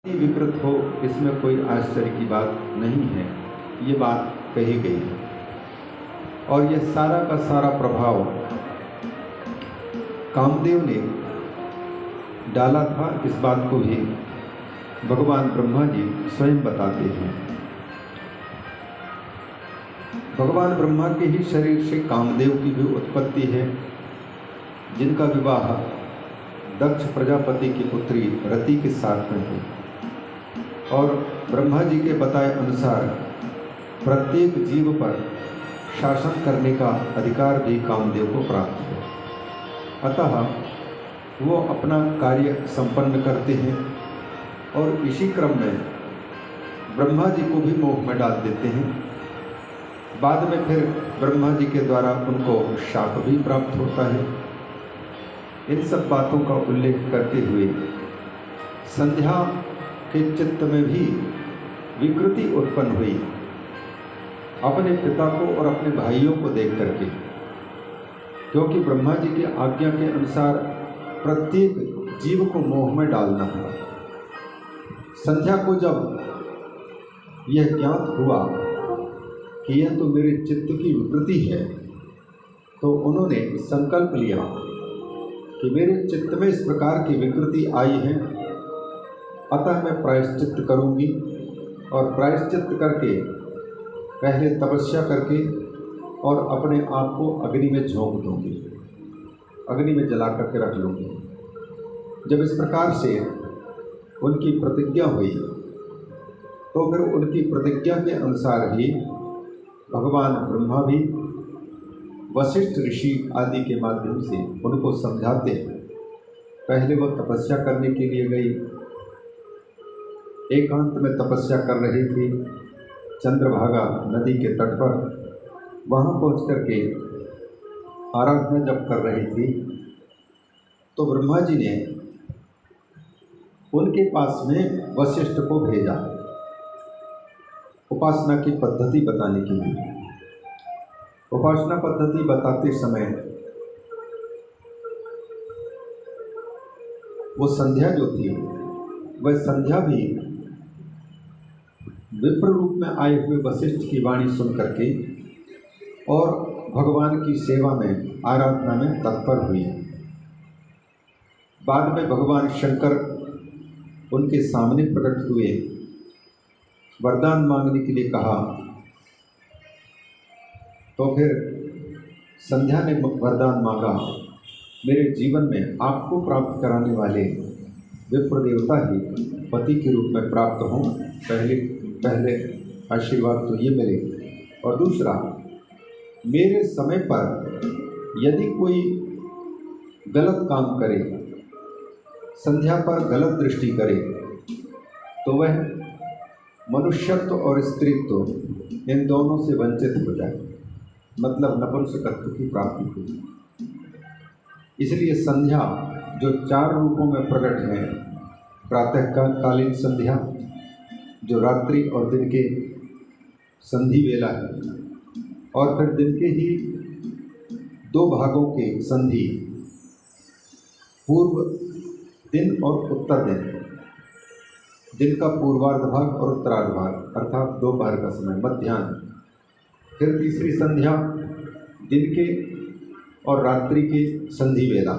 विकृत हो इसमें कोई आश्चर्य की बात नहीं है, ये बात कही गई है। और यह सारा का सारा प्रभाव कामदेव ने डाला था, इस बात को भी भगवान ब्रह्मा जी स्वयं बताते हैं। भगवान ब्रह्मा के ही शरीर से कामदेव की भी उत्पत्ति है, जिनका विवाह दक्ष प्रजापति की पुत्री रति के साथ में हुआ। और ब्रह्मा जी के बताए अनुसार प्रत्येक जीव पर शासन करने का अधिकार भी कामदेव को प्राप्त है। अतः वो अपना कार्य संपन्न करते हैं और इसी क्रम में ब्रह्मा जी को भी मोह में डाल देते हैं। बाद में फिर ब्रह्मा जी के द्वारा उनको शाप भी प्राप्त होता है। इन सब बातों का उल्लेख करते हुए संध्या के चित्त में भी विकृति उत्पन्न हुई, अपने पिता को और अपने भाइयों को देख करके, क्योंकि ब्रह्मा जी की आज्ञा के अनुसार प्रत्येक जीव को मोह में डालना हुआ। संध्या को जब यह ज्ञात हुआ कि यह तो मेरे चित्त की विकृति है, तो उन्होंने संकल्प लिया कि मेरे चित्त में इस प्रकार की विकृति आई है, अतः मैं प्रायश्चित्त करूंगी और प्रायश्चित्त करके पहले तपस्या करके और अपने आप को अग्नि में झोंक दूंगी, अग्नि में जला करके रख लूँगी। जब इस प्रकार से उनकी प्रतिज्ञा हुई, तो फिर उनकी प्रतिज्ञा के अनुसार ही भगवान ब्रह्मा भी वशिष्ठ ऋषि आदि के माध्यम से उनको समझाते हैं। पहले वो तपस्या करने के लिए गई, एकांत में तपस्या कर रही थी चंद्रभागा नदी के तट पर। वहाँ पहुँच करके आराधना जब कर रही थी, तो ब्रह्मा जी ने उनके पास में वशिष्ठ को भेजा उपासना की पद्धति बताने के लिए। उपासना पद्धति बताते समय वो संध्या जो थी, वह संध्या भी विप्र रूप में आए हुए वशिष्ठ की वाणी सुन करके और भगवान की सेवा में, आराधना में तत्पर हुई। बाद में भगवान शंकर उनके सामने प्रकट हुए, वरदान मांगने के लिए कहा। तो फिर संध्या ने वरदान मांगा, मेरे जीवन में आपको प्राप्त कराने वाले विप्र देवता ही पति के रूप में प्राप्त हों। पहले आशीर्वाद तो ये मिले, और दूसरा, मेरे समय पर यदि कोई गलत काम करे, संध्या पर गलत दृष्टि करे, तो वह मनुष्यत्व और स्त्रीत्व इन दोनों से वंचित हो जाए, मतलब नपुंसकत्व की प्राप्ति होगी। इसलिए संध्या जो 4 रूपों में प्रकट है, प्रातःकालीन संध्या जो रात्रि और दिन के संधि वेला है, और फिर दिन के ही 2 भागों के संधि, पूर्व दिन और उत्तर दिन, दिन का पूर्वार्ध भाग और उत्तरार्ध भाग, अर्थात दोपहर का समय, मध्याह्न। फिर तीसरी संध्या दिन के और रात्रि के संधि वेला,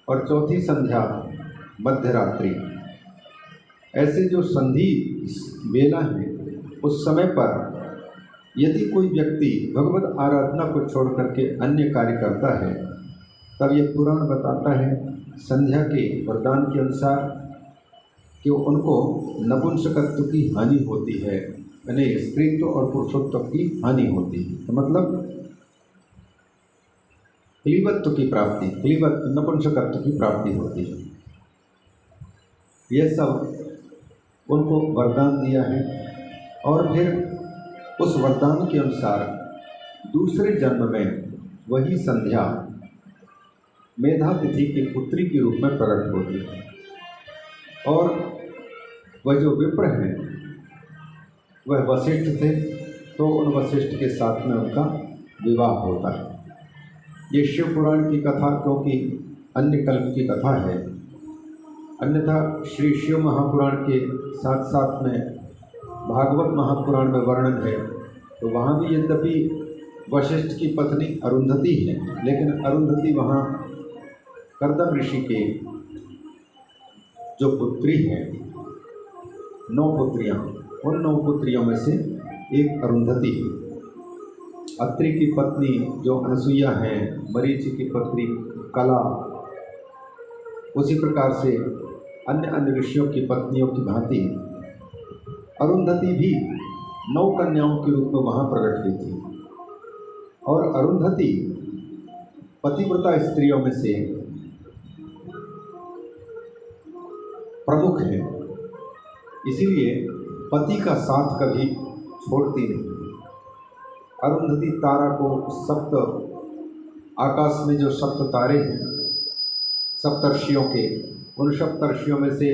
और चौथी संध्या मध्य रात्रि। ऐसे जो संधि वेला है, उस समय पर यदि कोई व्यक्ति भगवत आराधना को छोड़ करके अन्य कार्य करता है, तब यह पुराण बताता है संध्या के वरदान के अनुसार कि उनको नपुंसकत्व की हानि होती है, यानी स्त्रीत्व और पुरुषत्व की हानि होती है। तो मतलब क्लीवत्व की प्राप्ति, नपुंसकत्व की प्राप्ति होती है। यह सब उनको वरदान दिया है। और फिर उस वरदान के अनुसार दूसरे जन्म में वही संध्या मेधातिथि की पुत्री के रूप में प्रकट होती है, और वह जो विप्र हैं वह वशिष्ठ थे, तो उन वशिष्ठ के साथ में उनका विवाह होता है। ये शिव पुराण की कथा, क्योंकि अन्य कल्प की कथा है, अन्यथा श्री शिव महापुराण के साथ साथ में भागवत महापुराण में वर्णन है, तो वहाँ भी यद्यपि वशिष्ठ की पत्नी अरुंधति है, लेकिन अरुंधति वहाँ कर्दम ऋषि के जो पुत्री है, 9 पुत्रियाँ, उन 9 पुत्रियों में से एक अरुंधति है। अत्रि की पत्नी जो अनसुईया है, मरीचि की पत्नी कला, उसी प्रकार से अन्य अन्य ऋषियों की पत्नियों की भांति अरुंधति भी 9 कन्याओं के रूप में वहाँ प्रकट हुई थी। और अरुंधति पतिव्रता स्त्रियों में से प्रमुख है, इसीलिए पति का साथ कभी छोड़ती नहीं। अरुंधति तारा को सप्त आकाश में जो सप्त तारे हैं सप्तर्षियों के, उन सप्तर्षियों में से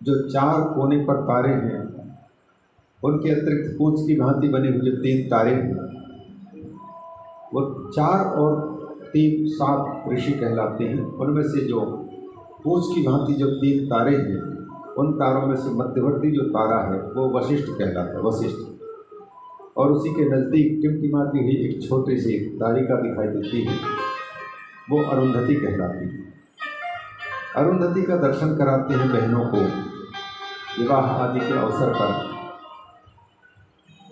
जो 4 कोने पर तारे हैं, उनके अतिरिक्त पूंछ की भांति बने हुए जो 3 तारे हैं, वो 4 और 3 7 ऋषि कहलाते हैं। उनमें से जो पूंछ की भांति जो 3 तारे हैं, उन तारों में से मध्यवर्ती जो तारा है वो वशिष्ठ कहलाता है, वशिष्ठ। और उसी के नज़दीक टिमटिमाती हुई एक छोटी सी तारिका दिखाई देती है, वो अरुंधति कहलाती है। अरुंधति का दर्शन कराते हैं बहनों को विवाह आदि के अवसर पर,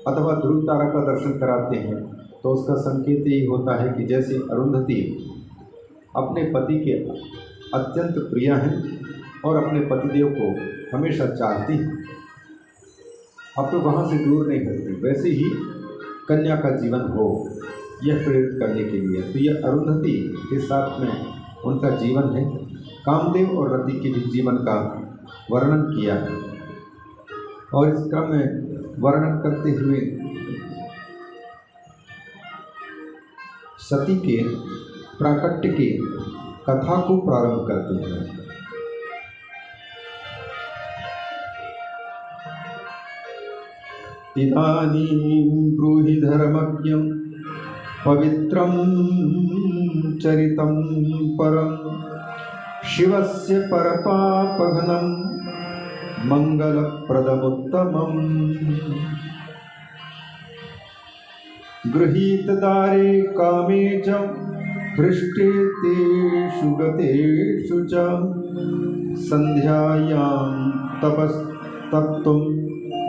अथवा ध्रुव तारा का दर्शन कराते हैं, तो उसका संकेत यही होता है कि जैसे अरुंधति अपने पति के अत्यंत प्रिय हैं और अपने पतिदेव को हमेशा चाहती हैं, अब तो वहाँ से दूर नहीं होती, वैसे ही कन्या का जीवन हो, यह प्रेरित करने के लिए। तो यह अरुंधति के साथ में उनका जीवन है। कामदेव और रति के भी जीवन का वर्णन किया है, और इस क्रम में वर्णन करते हुए सती के प्राकट्य की कथा को प्रारंभ करते हैं। इदानीं ब्रूहि धर्मज्ञं पवित्रं चरितं परं शिवस्य परपापघ्नं मंगलप्रदमुत्तमम् गृहीतदारे कामे च हृष्टेतेषु गतेषु च संध्यायां तपस्तप्तुं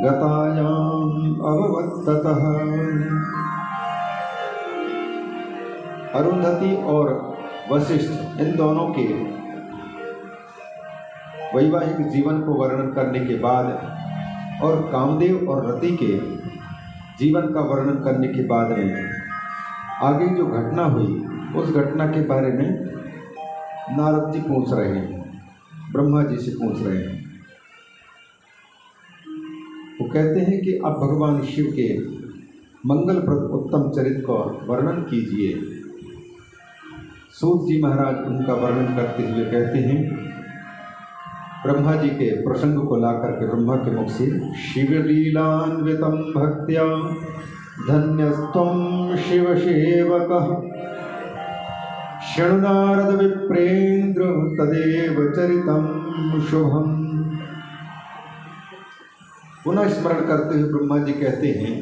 गतायाम् अभवत्ततः। अरुंधति और वशिष्ठ इन दोनों के वैवाहिक जीवन को वर्णन करने के बाद और कामदेव और रति के जीवन का वर्णन करने के बाद में आगे जो घटना हुई उस घटना के बारे में नारद जी पूछ रहे हैं, ब्रह्मा जी से पूछ रहे हैं। वो कहते हैं कि अब भगवान शिव के मंगलप्रद उत्तम चरित्र का वर्णन कीजिए। सूत जी महाराज उनका वर्णन करते हुए कहते हैं, ब्रह्मा जी के प्रसंग को लाकर के ब्रह्मा के मुख से, शिवलीलान्वितं भक्त्या धन्यस्त्वं शिवसेवकः शृणु नारद विप्रेन्द्र तदेव चरितं शुभम्। पुनः स्मरण करते हुए ब्रह्मा जी कहते हैं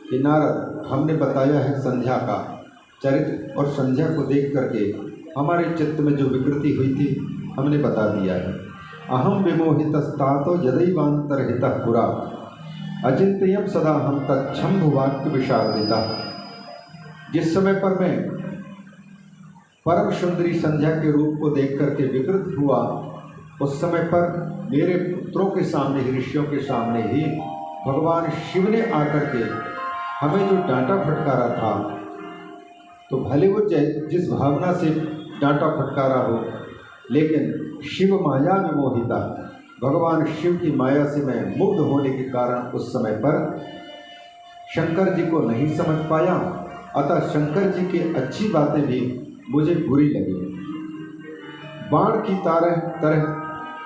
कि नारद, हमने बताया है संध्या का चरित्र, और संध्या को देख करके हमारे चित्त में जो विकृति हुई थी हमने बता दिया है। अहम विमोहितस्तातो यदैवान्तरहितः पुरा अचिंत्यं सदा हम तच्छंभु वाक्य विशारदिता। जिस समय पर मैं परम सुंदरी संध्या के रूप को देख करके विकृत हुआ, उस समय पर मेरे पुत्रों के सामने ही, ऋषियों के सामने ही भगवान शिव ने आकर के हमें जो डांटा फटकारा था, तो भले वो जिस भावना से डांटा फटकारा हो, लेकिन शिव माया विमोहिता, भगवान शिव की माया से मैं मुग्ध होने के कारण उस समय पर शंकर जी को नहीं समझ पाया, अतः शंकर जी की अच्छी बातें भी मुझे बुरी लगी। बाण की तरह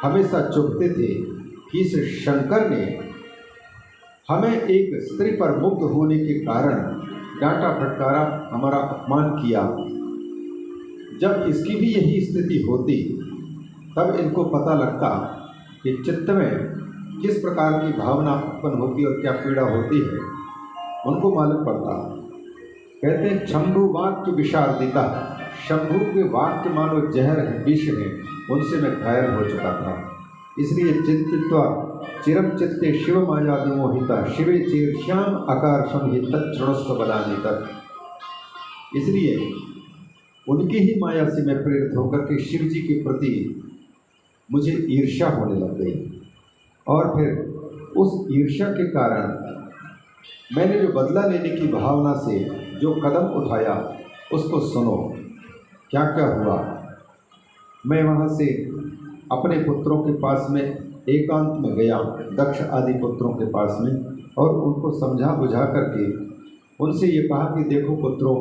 हमेशा चुभते थे कि इस शंकर ने हमें एक स्त्री पर मुग्ध होने के कारण डांटा फटकारा, हमारा अपमान किया। जब इसकी भी यही स्थिति होती तब इनको पता लगता कि चित्त में किस प्रकार की भावना उत्पन्न होती है और क्या पीड़ा होती है, उनको मालूम पड़ता। कहते हैं शंभु वाक्य विशारदिता, शंभु के वाक्य मानो जहर है, विष है, उनसे मैं घायल हो चुका था। इसलिए चिंतित्वा चिरम चित्ते शिव मायादि मोहिता शिवे चीर्ष्याम आकार संहित तृणस्व बदानी तक। इसलिए उनकी ही माया से मैं प्रेरित होकर के शिव जी के प्रति मुझे ईर्ष्या होने लग गई, और फिर उस ईर्ष्या के कारण मैंने जो बदला लेने की भावना से जो कदम उठाया उसको सुनो क्या क्या हुआ। मैं वहाँ से अपने पुत्रों के पास में एकांत में गया, दक्ष आदि पुत्रों के पास में, और उनको समझा बुझा करके उनसे ये कहा कि देखो पुत्रों,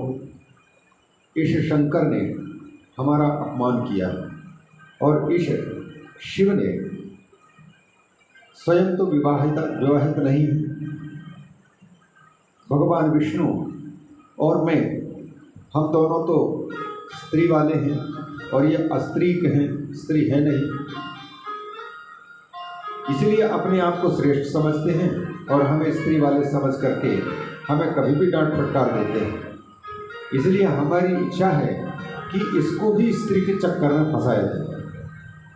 इस शंकर ने हमारा अपमान किया और इस शिव ने स्वयं तो विवाहित नहीं, भगवान विष्णु और मैं, हम दोनों तो स्त्री वाले हैं और ये अस्त्रीक हैं, स्त्री है नहीं, इसलिए अपने आप को श्रेष्ठ समझते हैं और हमें स्त्री वाले समझ करके हमें कभी भी डांट फटकार देते हैं। इसलिए हमारी इच्छा है कि इसको भी स्त्री के चक्कर में फंसाया जाए,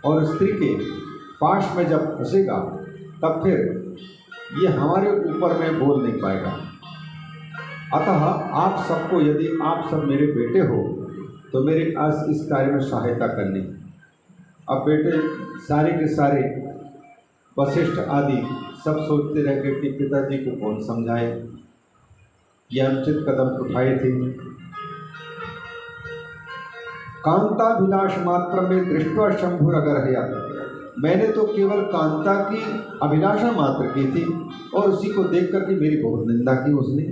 और स्त्री के पाश में जब फंसेगा तब फिर ये हमारे ऊपर में बोल नहीं पाएगा। अतः आप सबको, यदि आप सब मेरे बेटे हो तो मेरे इस कार्य में सहायता करनी। अब बेटे सारे के सारे वशिष्ठ आदि सब सोचते रह गए कि पिताजी को कौन समझाए, ये अनुचित कदम उठाए थे। कांताभिलाष मात्र में दृष्टवा शंभुर अगरहया, मैंने तो केवल कांता की अभिलाषा मात्र की थी और उसी को देख करके मेरी बहुत निंदा की उसने।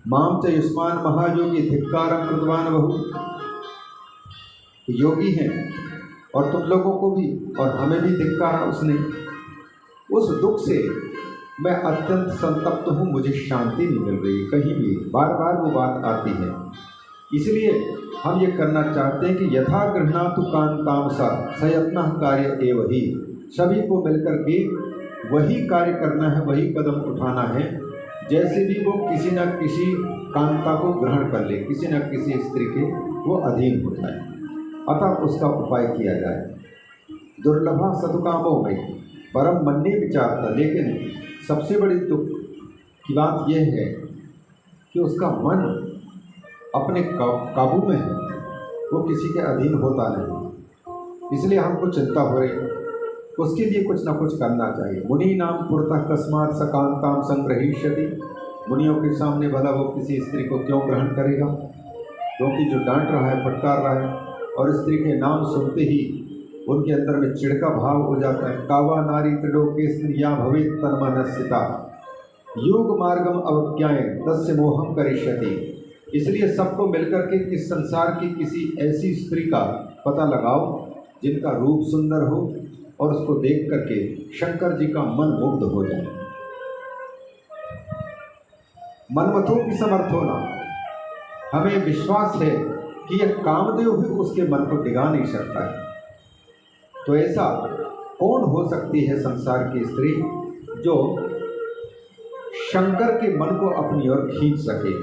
माम च युष्मान महायोगी धिक्कारम कृतवान बहु, योगी हैं और तुम लोगों को भी और हमें भी धिक्कारा उसने। उस दुख से मैं अत्यंत संतप्त हूँ, मुझे शांति नहीं मिल रही, कहीं भी बार बार वो बात आती है। इसलिए हम ये करना चाहते हैं कि यथा गृह्णातु कांताम सा सयत्न कार्य एव ही, सभी को मिलकर के वही कार्य करना है, वही कदम उठाना है, जैसे भी वो किसी न किसी कांता को ग्रहण कर ले, किसी न किसी स्त्री के वो अधीन हो जाए, अतः उसका उपाय किया जाए। दुर्लभा सतुकामो में परम मन्य विचारता, लेकिन सबसे बड़ी दुख की बात यह है कि उसका मन अपने काबू में है, वो किसी के अधीन होता नहीं। इसलिए हमको चिंता हो रही, उसके लिए कुछ ना कुछ करना चाहिए। मुनि नाम पुरतः कस्मात सकांताम संग्रहीष्यति, मुनियों के सामने भला वो किसी स्त्री को क्यों ग्रहण करेगा, क्योंकि जो डांट रहा है, फटकार रहा है और स्त्री के नाम सुनते ही उनके अंदर में चिढ़ का भाव हो जाता है। कावा नारी त्रिलोके स्त्रिया भवेत् तन्मनस्सिता योग मार्गम अवज्ञाए तस्य मोहम करिष्यति। इसलिए सबको मिलकर के इस संसार की किसी ऐसी स्त्री का पता लगाओ जिनका रूप सुंदर हो और उसको देख करके शंकर जी का मन मुग्ध हो जाए। मनमथों की समर्थ होना, हमें विश्वास है कि यह कामदेव भी उसके मन को डिगा नहीं सकता है। तो ऐसा कौन हो सकती है संसार की स्त्री जो शंकर के मन को अपनी ओर खींच सके।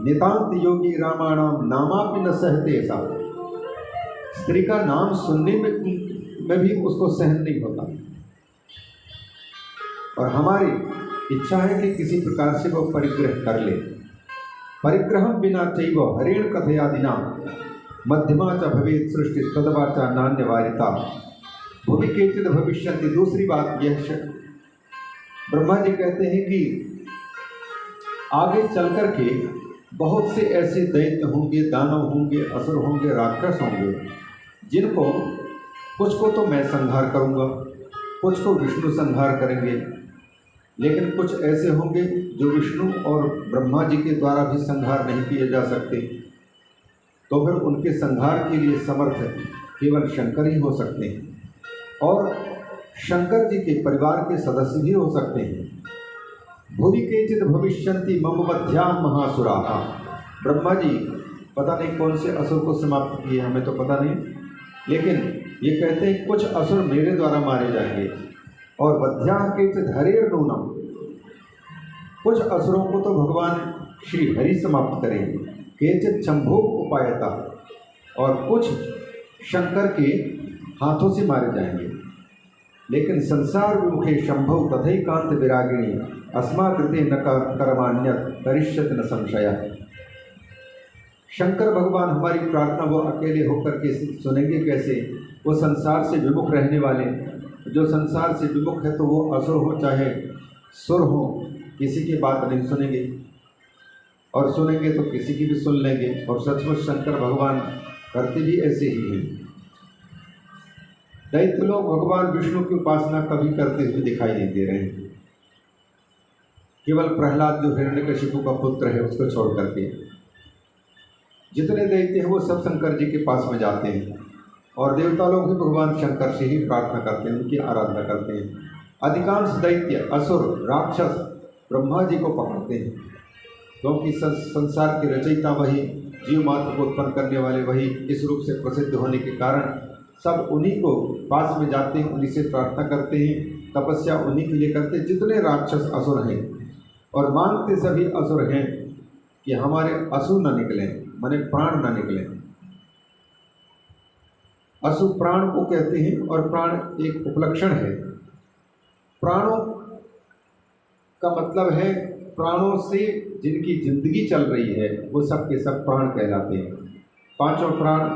नितांत योगी रामाणाम नामापि न सहते, ऐसा स्त्री का नाम सुनने में भी उसको सहन नहीं होता। और हमारी इच्छा है कि किसी प्रकार से वो परिग्रह कर ले। परिग्रहम बिना चैव हरेण कथयादिना मध्यमा च भवेत् सृष्टि तदवा च नान्यवारिता भूमि केचित भविष्यन्ति। दूसरी बात यह, ब्रह्मा जी कहते हैं कि आगे चल कर के बहुत से ऐसे दैत्य होंगे, दानव होंगे, असुर होंगे, राक्षस होंगे, जिनको कुछ को तो मैं संहार करूंगा, कुछ को विष्णु संहार करेंगे, लेकिन कुछ ऐसे होंगे जो विष्णु और ब्रह्मा जी के द्वारा भी संहार नहीं किए जा सकते। तो फिर उनके संहार के लिए समर्थ केवल शंकर ही हो सकते हैं, और शंकर जी के परिवार के सदस्य भी हो सकते हैं। भूमि केचित भविष्यन्ति मम मध्या महासुराः। ब्रह्मा जी पता नहीं कौन से असुर को समाप्त किए, हमें तो पता नहीं, लेकिन ये कहते हैं कुछ असुर मेरे द्वारा मारे जाएंगे। और वध्या केचित् हरेर नूनम, कुछ असुरों को तो भगवान श्री हरि समाप्त करेंगे। केचित् शंभो उपायता, और कुछ शंकर के हाथों से मारे जाएंगे। लेकिन संसार विमुखे शंभो तथैकांत विरागिणी अस्माकृते न कर्मान्यत् करिष्यति न संशयः। शंकर भगवान हमारी प्रार्थना वो अकेले होकर के सुनेंगे कैसे? वो संसार से विमुख रहने वाले, जो संसार से विमुख है तो वो असुर हो चाहे सुर हो, किसी की बात नहीं सुनेंगे, और सुनेंगे तो किसी की भी सुन लेंगे। और सचमुच शंकर भगवान करते भी ऐसे ही हैं। दैत्य लोग भगवान विष्णु की उपासना कभी करते हुए दिखाई नहीं दे रहे हैं। केवल प्रहलाद जो हिरण्यकशिपु का पुत्र है उसको छोड़ करके जितने दैत्य हैं वो सब शंकर जी के पास में जाते हैं। और देवता लोग भी भगवान शंकर से ही प्रार्थना करते हैं, उनकी आराधना करते हैं। अधिकांश दैत्य, असुर, राक्षस ब्रह्मा जी को पकड़ते हैं, क्योंकि संसार के रचयिता वही, जीव मात्र को उत्पन्न करने वाले वही, इस रूप से प्रसिद्ध होने के कारण सब उन्हीं को पास में जाते हैं, उन्हीं से प्रार्थना करते हैं, तपस्या उन्हीं के लिए करते हैं। जितने राक्षस असुर हैं, और मानते सभी असुर हैं कि हमारे असुर न निकलें, माने प्राण न निकलें। असु प्राण को कहते हैं, और प्राण एक उपलक्षण है। प्राणों का मतलब है प्राणों से जिनकी जिंदगी चल रही है वो सब के सब प्राण कहलाते हैं। पांचों प्राण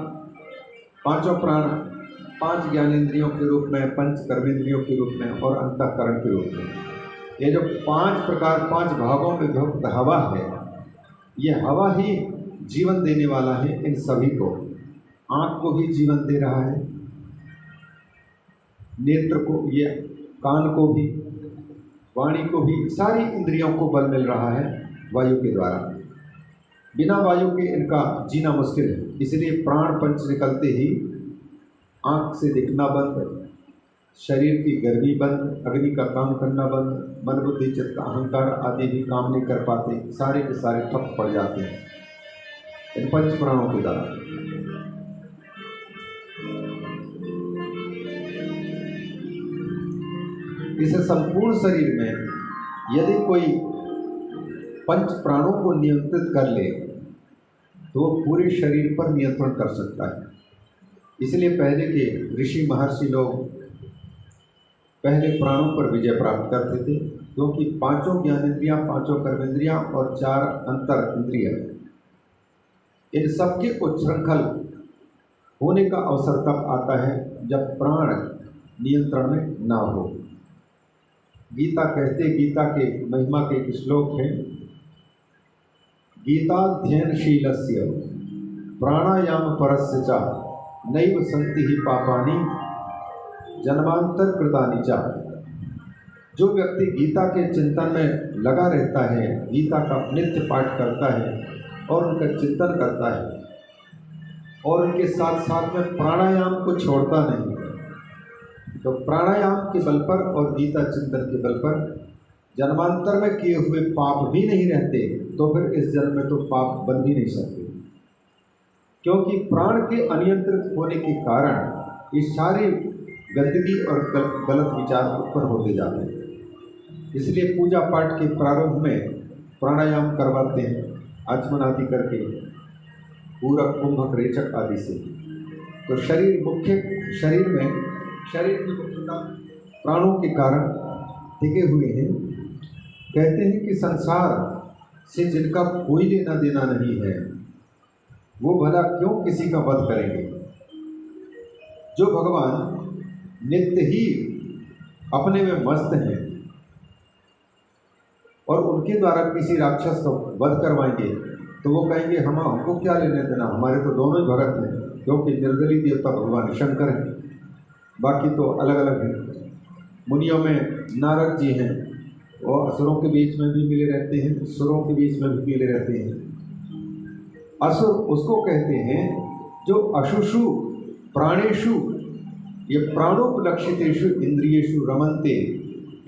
पांच ज्ञानेंद्रियों के रूप में, पंच कर्मेंद्रियों के रूप में और अंतःकरण के रूप में। ये जो पांच भागों में विभक्त हवा है, ये हवा ही जीवन देने वाला है इन सभी को। आँख को भी जीवन दे रहा है, नेत्र को, ये कान को भी, वाणी को भी, सारी इंद्रियों को बल मिल रहा है वायु के द्वारा। बिना वायु के इनका जीना मुश्किल है। इसलिए प्राण पंच निकलते ही आँख से दिखना बंद, शरीर की गर्मी बंद, अग्नि का काम करना बंद, मन बुद्धि चित्त अहंकार आदि भी काम नहीं कर पाते, सारे के सारे ठप पड़ जाते हैं इन पंच प्राणों के द्वारा। इस संपूर्ण शरीर में यदि कोई पंच प्राणों को नियंत्रित कर ले तो वो पूरे शरीर पर नियंत्रण कर सकता है। इसलिए पहले के ऋषि महर्षि लोग पहले प्राणों पर विजय प्राप्त करते थे, क्योंकि पांचों ज्ञानेंद्रियां, पांचों कर्मेंद्रियां और चार अंतर इंद्रिय, इन सबके उच्छृंखल होने का अवसर तब आता है जब प्राण नियंत्रण में ना हो। गीता कहते, गीता के महिमा के एक श्लोक है, गीताध्ययनशीलस्य प्राणायाम परस्य च नैव सन्ति हि पापानि जन्मांतर कृतानि च। जो व्यक्ति गीता के चिंतन में लगा रहता है, गीता का नित्य पाठ करता है और उनका चिंतन करता है, और उनके साथ साथ में प्राणायाम को छोड़ता नहीं, तो प्राणायाम के बल पर और गीता चिंतन के बल पर जन्मांतर में किए हुए पाप भी नहीं रहते, तो फिर इस जन्म में तो पाप बन भी नहीं सकते। क्योंकि प्राण के अनियंत्रित होने के कारण ये सारी गंदगी और गलत विचार उत्पन्न होते जाते हैं। इसलिए पूजा पाठ के प्रारंभ में प्राणायाम करवाते हैं, आचमन आदि करके, पूरक, कुंभक, रेचक आदि से। तो शरीर में शरीर की मुख्यता प्राणों के कारण टिके हुए हैं। कहते हैं कि संसार से जिनका कोई लेना देना नहीं है वो भला क्यों किसी का वध करेंगे। जो भगवान नित्य ही अपने में मस्त हैं और उनके द्वारा किसी राक्षस का वध करवाएंगे तो वो कहेंगे हमको क्या लेने देना, हमारे तो दोनों ही भगत हैं, क्योंकि निर्दलीय देवता भगवान शंकर हैं, बाकी तो अलग अलग हैं। मुनियों में नारद जी हैं, वो असुरों के बीच में भी मिले रहते हैं, सुरों के बीच में भी मिले रहते हैं। असुर उसको कहते हैं जो अशुषु प्राणेषु, ये प्राणोपलक्षितेषु इंद्रियेषु रमन्ते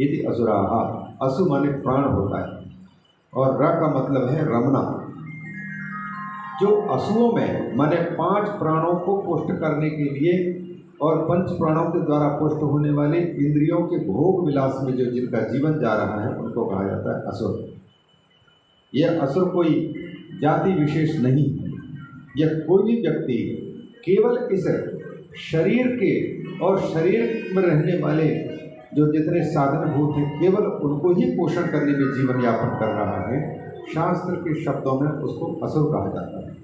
इति असुराः। असु माने प्राण होता है, और र का मतलब है रमना। जो असुओं में माने पांच प्राणों को पुष्ट करने के लिए और पंच प्राणों के द्वारा पुष्ट होने वाले इंद्रियों के भोग विलास में जो जिनका जीवन जा रहा है उनको कहा जाता है असुर। यह असुर कोई जाति विशेष नहीं है। यह कोई भी व्यक्ति केवल इस शरीर के और शरीर में रहने वाले जो जितने साधनभूत हैं केवल उनको ही पोषण करने में जीवन यापन कर रहा है। शास्त्र के शब्दों में उसको असुर कहा जाता है।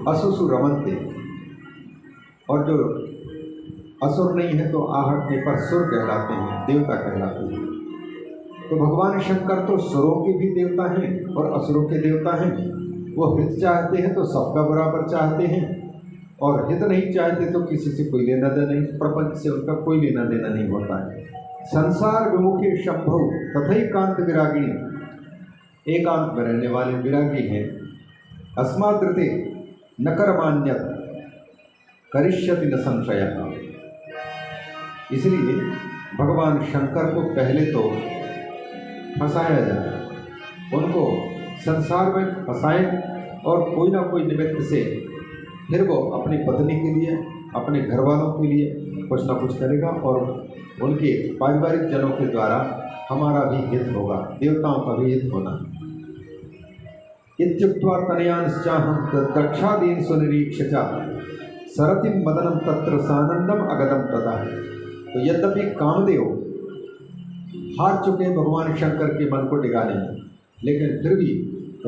असुसु रमन्ते, और जो असुर नहीं है तो आहटने पर सुर कहलाते हैं, देवता कहलाते हैं। तो भगवान शंकर तो सुरों के भी देवता हैं और असुरों के देवता हैं। वो हित चाहते हैं तो सबका बराबर चाहते हैं, और हित नहीं चाहते तो किसी से कोई लेना देना नहीं, प्रपंच से उनका कोई लेना देना नहीं होता है। संसार विमुखे शंभु तथैकांत विरागिणी, एकांत में रहने वाले विरागी हैं। अस्माद्रते न कर्मान्यत करिष्यति न संशयः, इसलिए भगवान शंकर को पहले तो फंसाया जाए, उनको संसार में फंसाएं और कोई ना कोई निमित्त से फिर वो अपनी पत्नी के लिए, अपने घर वालों के लिए कुछ ना कुछ करेगा और उनके पारिवारिक जनों के द्वारा हमारा भी हित होगा, देवताओं का भी हित होना। इत्युक्त्वा तनयान्श्चाहं दक्षादीन् सुनिरीक्ष्य च सरति मदनम तत्र सानंदम अगदम तदा। तो यद्यपि कामदेव हार चुके भगवान शंकर के मन को डिगाने में, लेकिन फिर भी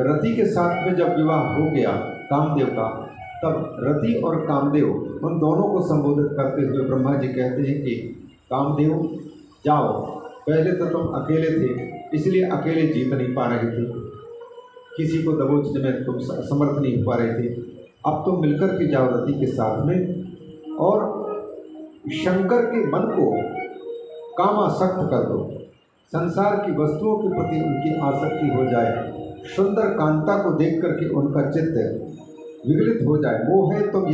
रति के साथ में जब विवाह हो गया कामदेव का, तब रति और कामदेव उन दोनों को संबोधित करते हुए ब्रह्मा जी कहते हैं कि कामदेव जाओ, पहले तो तुम अकेले थे इसलिए अकेले जीत नहीं पा रहे थे, किसी को दबोचने में तुम समर्थ नहीं हो पा रहे थे, अब तुम मिलकर के जाओ रति के साथ में और शंकर के मन को कामासक्त कर दो, संसार की वस्तुओं के प्रति उनकी आसक्ति हो जाए, सुंदर कांता को देख करके उनका चित्त विगलित हो जाए। वो है तुम